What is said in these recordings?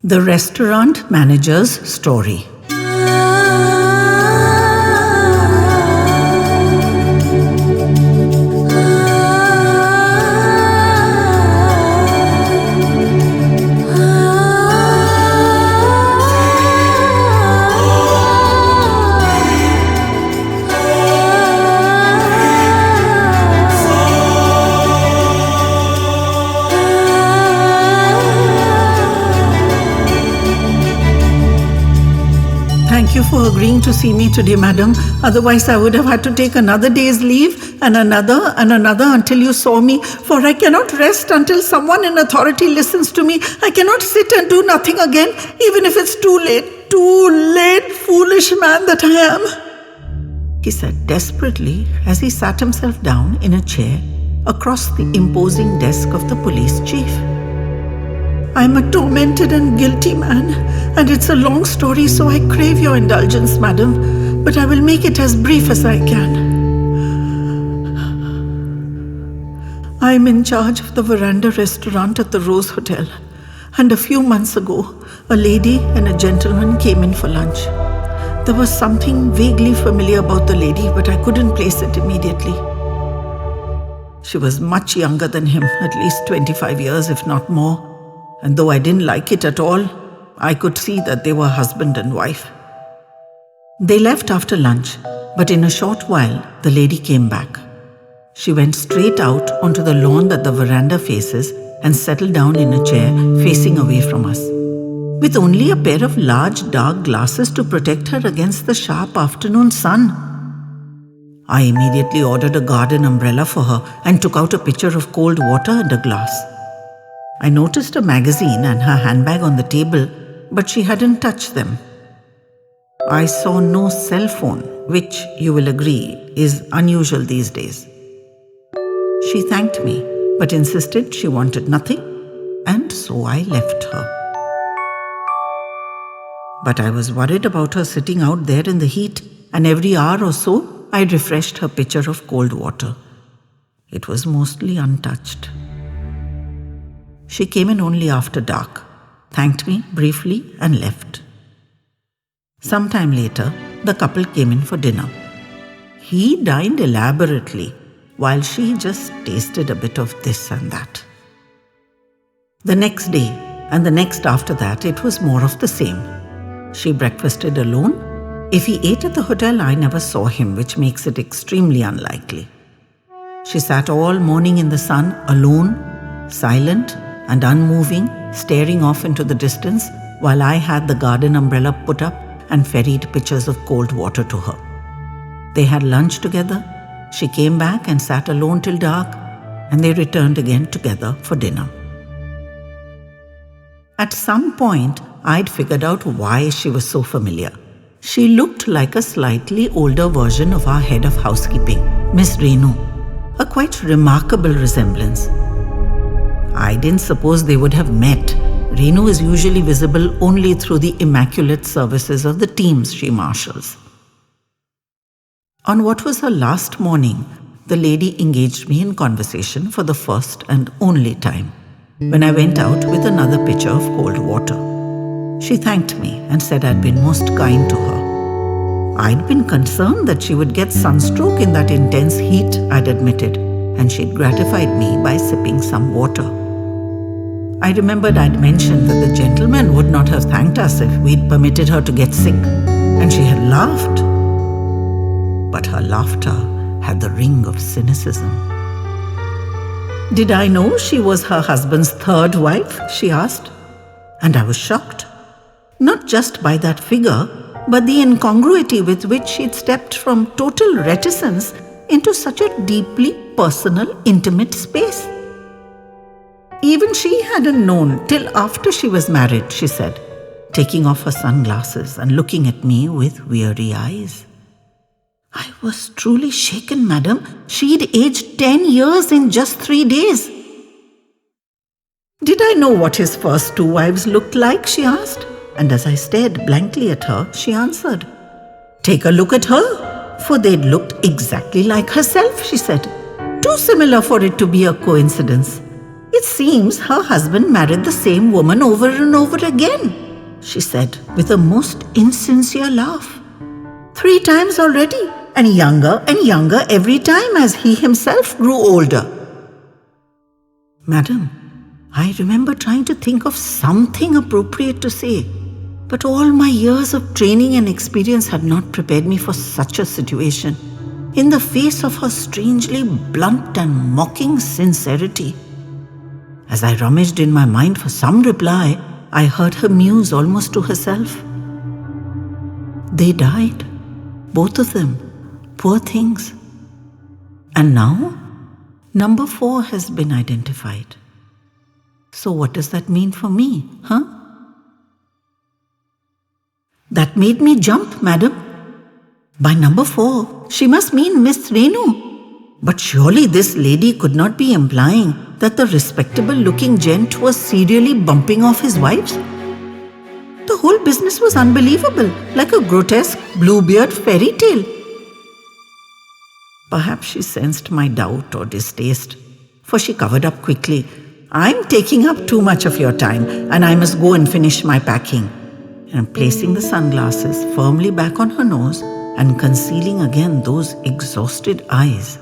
The Restaurant Manager's Story. Thank you for agreeing to see me today, madam. Otherwise, I would have had to take another day's leave and another until you saw me. For I cannot rest until someone in authority listens to me. I cannot sit and do nothing again, even if it's too late. Too late, foolish man that I am, he said desperately as he sat himself down in a chair across the imposing desk of the police chief. I am a tormented and guilty man, and it's a long story, so I crave your indulgence, madam, but I will make it as brief as I can. I am in charge of the Veranda restaurant at the Rose Hotel, and a few months ago, a lady and a gentleman came in for lunch. There was something vaguely familiar about the lady, but I couldn't place it immediately. She was much younger than him, at least 25 years, if not more. And though I didn't like it at all, I could see that they were husband and wife. They left after lunch, but in a short while, the lady came back. She went straight out onto the lawn that the veranda faces and settled down in a chair facing away from us, with only a pair of large dark glasses to protect her against the sharp afternoon sun. I immediately ordered a garden umbrella for her and took out a pitcher of cold water and a glass. I noticed a magazine and her handbag on the table, but she hadn't touched them. I saw no cell phone, which, you will agree, is unusual these days. She thanked me, but insisted she wanted nothing, and so I left her. But I was worried about her sitting out there in the heat, and every hour or so, I refreshed her pitcher of cold water. It was mostly untouched. She came in only after dark, thanked me briefly and left. Sometime later, the couple came in for dinner. He dined elaborately, while she just tasted a bit of this and that. The next day and the next after that, it was more of the same. She breakfasted alone. If he ate at the hotel, I never saw him, which makes it extremely unlikely. She sat all morning in the sun, alone, silent, and unmoving, staring off into the distance while I had the garden umbrella put up and ferried pitchers of cold water to her. They had lunch together. She came back and sat alone till dark, and they returned again together for dinner. At some point, I'd figured out why she was so familiar. She looked like a slightly older version of our head of housekeeping, Miss Renu, a quite remarkable resemblance. I didn't suppose they would have met. Renu is usually visible only through the immaculate services of the teams she marshals. On what was her last morning, the lady engaged me in conversation for the first and only time, when I went out with another pitcher of cold water. She thanked me and said I'd been most kind to her. I'd been concerned that she would get sunstroke in that intense heat, I'd admitted, and she'd gratified me by sipping some water. I remembered I'd mentioned that the gentleman would not have thanked us if we'd permitted her to get sick, and she had laughed. But her laughter had the ring of cynicism. Did I know she was her husband's third wife? She asked. And I was shocked. Not just by that figure, but the incongruity with which she'd stepped from total reticence into such a deeply personal, intimate space. Even she hadn't known till after she was married, she said, taking off her sunglasses and looking at me with weary eyes. I was truly shaken, madam. She'd aged 10 years in just 3 days. Did I know what his first 2 wives looked like? She asked. And as I stared blankly at her, she answered, Take a look at her, for they'd looked exactly like herself, she said. Too similar for it to be a coincidence. It seems her husband married the same woman over and over again, she said with a most insincere laugh. 3 times already, and younger every time as he himself grew older. Madam, I remember trying to think of something appropriate to say, but all my years of training and experience had not prepared me for such a situation. In the face of her strangely blunt and mocking sincerity, as I rummaged in my mind for some reply, I heard her muse almost to herself. They died, both of them, poor things. And now, number 4 has been identified. So what does that mean for me, huh? That made me jump, madam. By number 4, she must mean Miss Renu. But surely this lady could not be implying that the respectable-looking gent was serially bumping off his wives? The whole business was unbelievable, like a grotesque Bluebeard fairy tale. Perhaps she sensed my doubt or distaste, for she covered up quickly. I'm taking up too much of your time, and I must go and finish my packing. And placing the sunglasses firmly back on her nose and concealing again those exhausted eyes,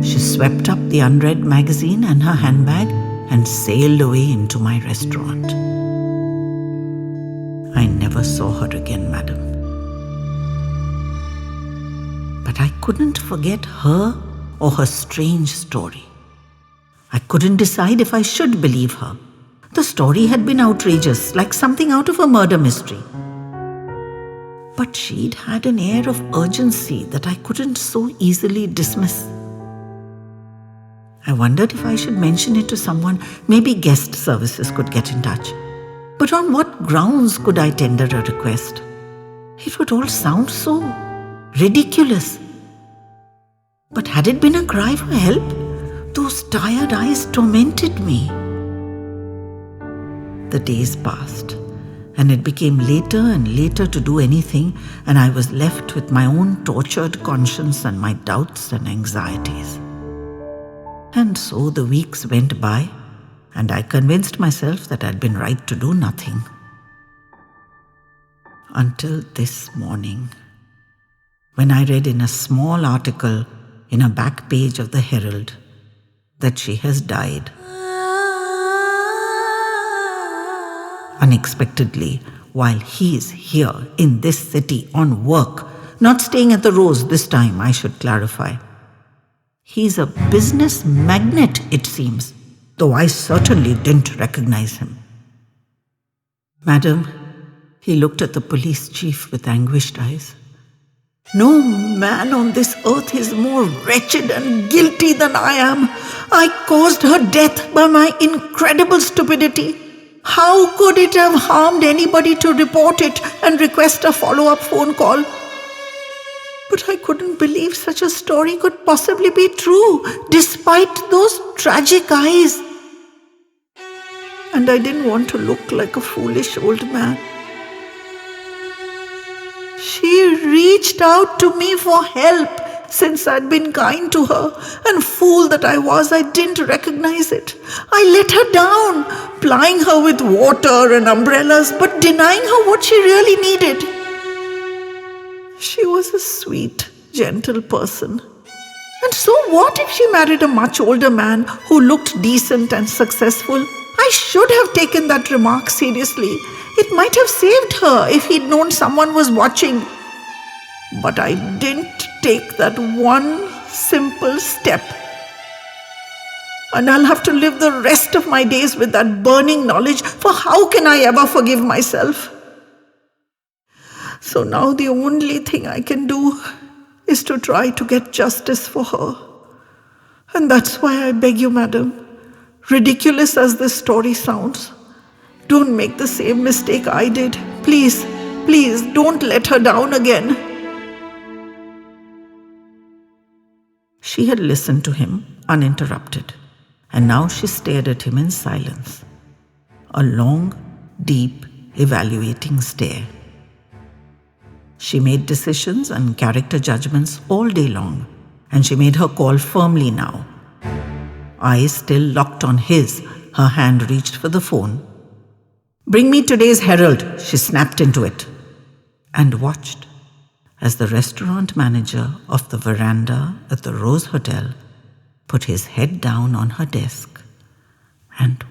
she swept up the unread magazine and her handbag and sailed away into my restaurant. I never saw her again, madam. But I couldn't forget her or her strange story. I couldn't decide if I should believe her. The story had been outrageous, like something out of a murder mystery. But she'd had an air of urgency that I couldn't so easily dismiss. I wondered if I should mention it to someone. Maybe guest services could get in touch. But on what grounds could I tender a request? It would all sound so ridiculous. But had it been a cry for help? Those tired eyes tormented me. The days passed, and it became later and later to do anything, and I was left with my own tortured conscience and my doubts and anxieties. And so the weeks went by, and I convinced myself that I'd been right to do nothing. Until this morning, when I read in a small article in a back page of the Herald that she has died. Unexpectedly, while he's here in this city on work, not staying at the Rose this time, I should clarify. He's a business magnate, it seems, though I certainly didn't recognize him. Madam, he looked at the police chief with anguished eyes. No man on this earth is more wretched and guilty than I am. I caused her death by my incredible stupidity. How could it have harmed anybody to report it and request a follow-up phone call? But I couldn't believe such a story could possibly be true, despite those tragic eyes. And I didn't want to look like a foolish old man. She reached out to me for help since I'd been kind to her, and fool that I was, I didn't recognize it. I let her down, plying her with water and umbrellas, but denying her what she really needed. She was a sweet, gentle person. And so what if she married a much older man who looked decent and successful? I should have taken that remark seriously. It might have saved her if he'd known someone was watching. But I didn't take that one simple step. And I'll have to live the rest of my days with that burning knowledge, for how can I ever forgive myself? So now the only thing I can do is to try to get justice for her. And that's why I beg you, madam, ridiculous as this story sounds, don't make the same mistake I did. Please, please don't let her down again. She had listened to him uninterrupted, and now she stared at him in silence. A long, deep, evaluating stare. She made decisions and character judgments all day long, and she made her call firmly now. Eyes still locked on his, her hand reached for the phone. "Bring me today's Herald," she snapped into it, and watched as the restaurant manager of the veranda at the Rose Hotel put his head down on her desk and